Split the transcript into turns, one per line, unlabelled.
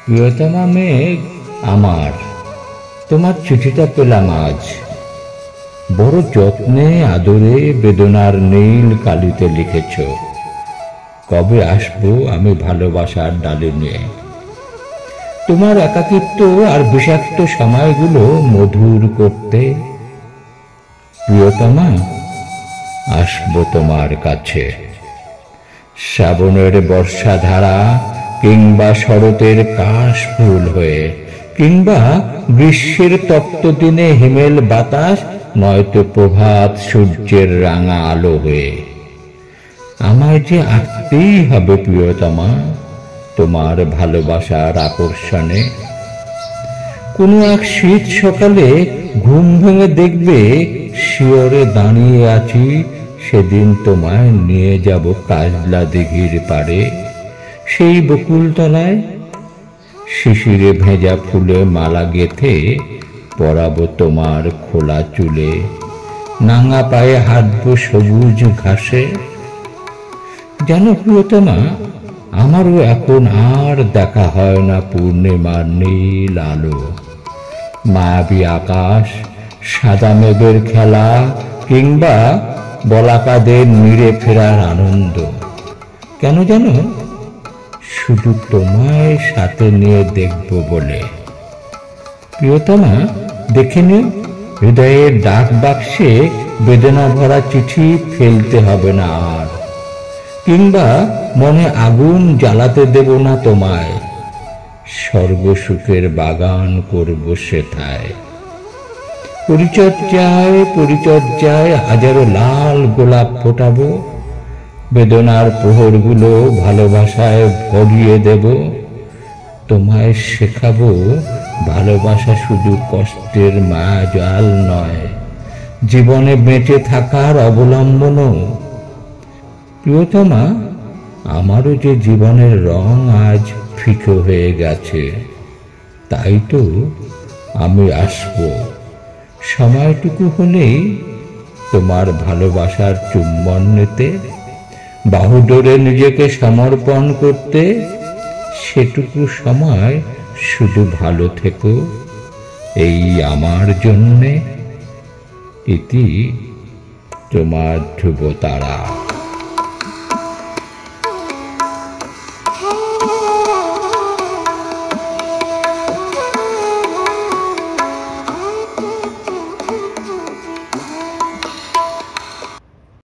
প্রিয়তমা মেঘ আমার, তোমার চিঠিটা পেলাম আজ। বড় যত্নে আদরে বেদনার নীল কালিতে লিখেছ, কবে আসবো আমি ভালোবাসার ডালে নিয়ে। তোমার একাকিত্ব আর বিষাক্ত সময়গুলো মধুর করতে। প্রিয়তমা, আসবো তোমার কাছে। শ্রাবণের বর্ষাধারা কিংবা শরতের কাশ ফুল হয়ে, কিংবা গ্রীষ্মের তপ্ত দিনে হিমেল বাতাস, নয়তো প্রভাত সূর্যের রাঙা আলো হয়ে। আমায় যে আসতেই হবে প্রিয়তমা, তোমার ভালোবাসার আকর্ষণে। কোনো এক শীত সকালে ঘুম ভেঙে দেখবে শিয়রে দাঁড়িয়ে আছি, সেদিন তোমায় নিয়ে যাব কাজলা দিঘির পাড়ে। সেই বকুলতলায় শিশিরে ভেজা ফুলে মালা গেথে পরাবো তোমার খোলা চুলে। নাঙা পায়ে হাঁটবো সবুজ ঘাসে। জানো প্রিয়তমা, আমারও এখন আর দেখা হয় না পূর্ণিমার নীল আলো, মায়াবী আকাশ, সাদা মেঘের খেলা, কিংবা বলাকাদের নিড়ে ফেরার আনন্দ। কেন জানো? শুধু তোমায় সাথে নিয়ে দেখবো বলে। প্রিয়তমা, দেখে নিও, হৃদয়ের ডাক বাক্সে বেদনা ভরা চিঠি ফেলতে হবে না আর, কিংবা মনে আগুন জ্বালাতে দেব না তোমায়। স্বর্গসুখের বাগান করব সেথায়। পরিচর্যায় পরিচর্যায় হাজারো লাল গোলাপ ফোটাবো। বেদনার প্রহরগুলো ভালোবাসায় ভরিয়ে দেব। তোমায় শেখাবো ভালোবাসা শুধু কষ্টের মায়াজাল নয়, জীবনে বেঁচে থাকার অবলম্বনও। প্রিয়তমা, আমারও যে জীবনের রং আজ ফিকে হয়ে গেছে, তাই তো আমি আসবো সময়টুকু হলেই তোমার ভালোবাসার চুম্বন নিতে, বাহুডোরে নিজেকে সমর্পণ করতে। সেটুকু সময় শুধু ভালো থেকো এই আমার জন্যে। ইতি তোমার ধ্রুবতারা।